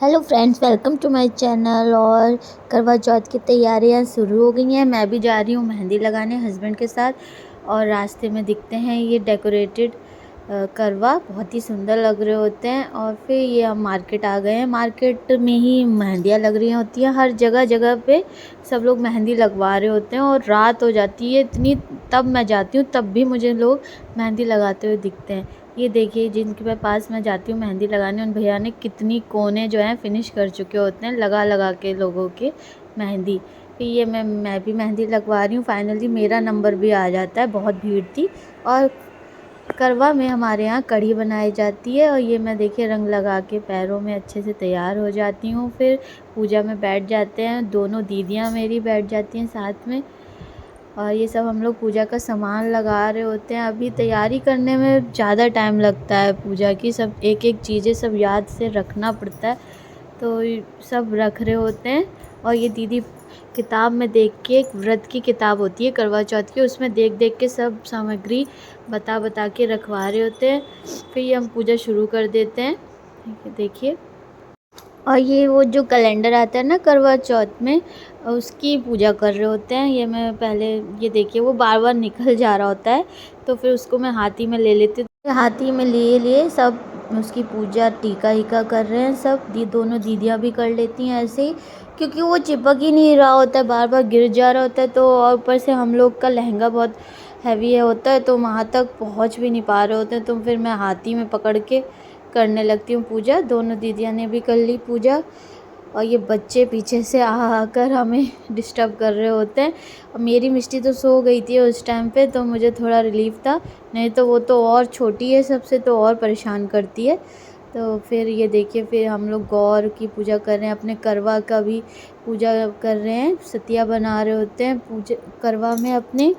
Hello friends, welcome to my channel. और करवा चौथ की तैयारियां शुरू हो गई हैं। मैं भी जा रही हूँ मेहंदी लगाने हस्बैंड के साथ। और रास्ते में दिखते हैं ये डेकोरेटेड करवा, बहुत ही सुंदर लग रहे होते हैं। और फिर ये हम मार्केट आ गए हैं। मार्केट में ही मेहंदियाँ लग रही होती हैं, हर जगह जगह पे सब लोग मेहंदी लगवा रहे होते हैं। और रात हो जाती है इतनी, तब मैं जाती हूँ, तब भी मुझे लोग मेहंदी लगाते हुए दिखते हैं। ये देखिए, जिनके पास मैं जाती हूँ मेहंदी लगाने, उन भैया ने कितनी कोने जो हैं फिनिश कर चुके होते हैं लगा लगा के लोगों के मेहंदी। फिर ये मैं भी मेहंदी लगवा रही हूँ। फाइनली मेरा नंबर भी आ जाता है। बहुत भीड़ थी। और करवा में हमारे यहाँ कढ़ी बनाई जाती है। और ये मैं देखिए रंग लगा के पैरों में अच्छे से तैयार हो जाती हूँ। फिर पूजा में बैठ जाते हैं, दोनों दीदियाँ मेरी बैठ जाती हैं साथ में। और ये सब हम लोग पूजा का सामान लगा रहे होते हैं। अभी तैयारी करने में ज़्यादा टाइम लगता है पूजा की, सब एक एक चीज़ें सब याद से रखना पड़ता है, तो सब रख रहे होते हैं। और ये दीदी किताब में देख के, एक व्रत की किताब होती है करवा चौथ की, उसमें देख देख के सब सामग्री बता बता के रखवा रहे होते हैं। फिर ये हम पूजा शुरू कर देते हैं। देखिए, और ये वो जो कैलेंडर आता है ना करवा चौथ में, उसकी पूजा कर रहे होते हैं। ये मैं पहले, ये देखिए वो बार बार निकल जा रहा होता है, तो फिर उसको मैं हाथी में ले लेती हूँ। हाथी में लिए लिए सब उसकी पूजा टीका हीका कर रहे हैं सब। दोनों दीदियाँ भी कर लेती हैं ऐसे ही, क्योंकि वो चिपक ही नहीं रहा होता है, बार बार गिर जा रहा होता है। तो और ऊपर से हम लोग का लहंगा बहुत हैवी है होता है, तो वहाँ तक पहुँच भी नहीं पा रहे होते हैं। तो फिर मैं हाथी में पकड़ के करने लगती हूँ पूजा। दोनों दीदियाँ ने भी कर ली पूजा। और ये बच्चे पीछे से आकर हमें डिस्टर्ब कर रहे होते हैं। और मेरी मिष्टी तो सो गई थी उस टाइम पे, तो मुझे थोड़ा रिलीफ था, नहीं तो वो तो और छोटी है सबसे, तो और परेशान करती है। तो फिर ये देखिए, फिर हम लोग गौर की पूजा कर रहे हैं, अपने करवा का भी पूजा कर रहे हैं। सतिया बना रहे होते हैं पूजा करवा में अपने।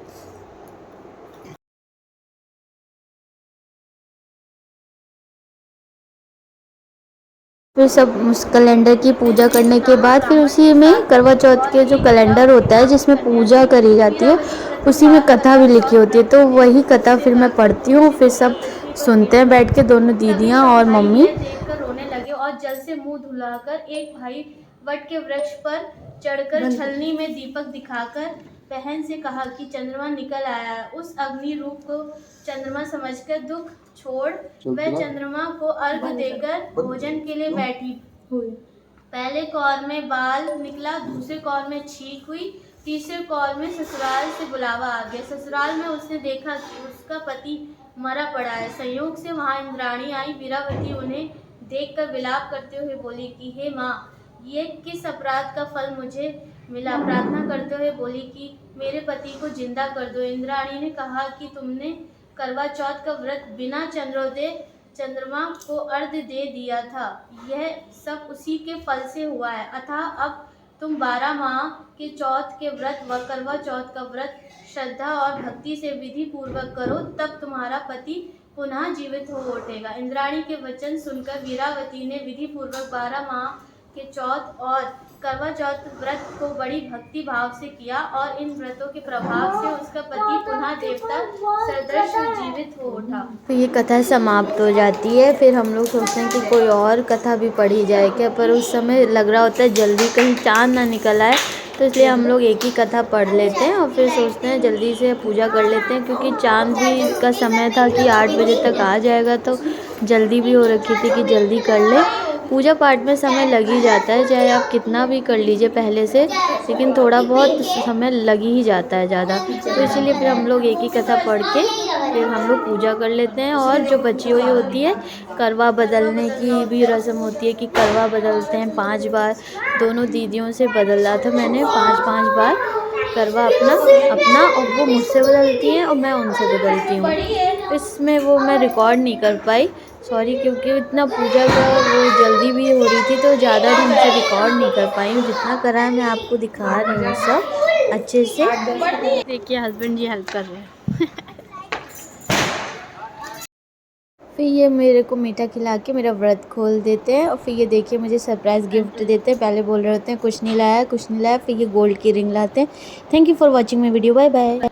फिर सब उस कैलेंडर की पूजा करने के बाद, फिर उसी में करवा चौथ के जो कैलेंडर होता है जिसमें पूजा करी जाती है, उसी में कथा भी लिखी होती है, तो वही कथा फिर मैं पढ़ती हूँ। फिर सब सुनते हैं बैठ के, दोनों दीदियाँ और मम्मी। देखकर रोने लगे और जल से मुंह धुलाकर एक भाई वट के वृक्ष पर चढ़कर छलनी में दीपक दिखाकर बहन से कहा कि चंद्रमा निकल आया है। उस अग्नि रूप को चंद्रमा समझकर दुख छोड़ वह चंद्रमा को अर्घ देकर भोजन के लिए बैठी हुई। पहले कौर में बाल निकला, दूसरे कौर में छींक हुई, तीसरे कौर में ससुराल से बुलावा आ गया। ससुराल में उसने देखा कि उसका पति मरा पड़ा है। संयोग से वहां इंद्राणी आई। वीरावती उन्हें देखकर विलाप करते हुए बोली कि हे माँ, ये किस अपराध का फल मुझे मिला। प्रार्थना करते हुए बोली कि मेरे पति को जिंदा कर दो। इंद्राणी ने कहा कि तुमने करवा चौथ का व्रत बिना चंद्रोदय चंद्रमा को अर्घ्य दे दिया था, यह सब उसी के फल से हुआ है। अतः अब तुम 12 माह के चौथ के व्रत व करवा चौथ का व्रत श्रद्धा और भक्ति से विधि पूर्वक करो, तब तुम्हारा पति पुनः जीवित हो उठेगा। इंद्राणी के वचन सुनकर वीरावती ने विधि पूर्वक 12 माह के चौथ और करवा चौथ व्रत को बड़ी भक्ति भाव से किया, और इन व्रतों के प्रभाव से उसका पति पुनः देवता सदृश जीवित हो उठा। तो ये कथा समाप्त हो जाती है। फिर हम लोग सोचते हैं कि कोई और कथा भी पढ़ी जाए क्या, पर उस समय लग रहा होता है जल्दी कहीं चांद ना निकल आए, तो इसलिए हम लोग एक ही कथा पढ़ लेते हैं। और फिर सोचते हैं जल्दी से पूजा कर लेते हैं, क्योंकि चांद भी का समय था कि 8 बजे तक आ जाएगा, तो जल्दी भी हो रखी थी कि जल्दी कर ले। पूजा पाठ में समय लग ही जाता है, चाहे आप कितना भी कर लीजिए पहले से, लेकिन थोड़ा बहुत समय लग ही जाता है ज़्यादा। तो इसीलिए फिर हम लोग एक ही कथा पढ़ के फिर हम लोग पूजा कर लेते हैं। और जो बची हुई होती है, करवा बदलने की भी रस्म होती है कि करवा बदलते हैं 5 बार। दोनों दीदियों से बदला था मैंने 5-5 बार करवा अपना अपना, और वो मुझसे बदलती हैं और मैं उनसे बदलती हूँ। इसमें वो मैं रिकॉर्ड नहीं कर पाई, सॉरी, क्योंकि इतना पूजा का वो जल्दी भी हो रही थी, तो ज़्यादा ढंग से रिकॉर्ड नहीं कर पाई हूँ। जितना करा है मैं आपको दिखा रही हूँ सब अच्छे से। देखिए हस्बैंड जी हेल्प कर रहे हैं। फिर ये मेरे को मीठा खिला के मेरा व्रत खोल देते हैं। और फिर ये देखिए मुझे सरप्राइज़ गिफ्ट देते हैं। पहले बोल रहे होते हैं कुछ नहीं लाया कुछ नहीं लाया, फिर ये गोल्ड की रिंग लाते हैं। Thank you for watching my video, bye bye.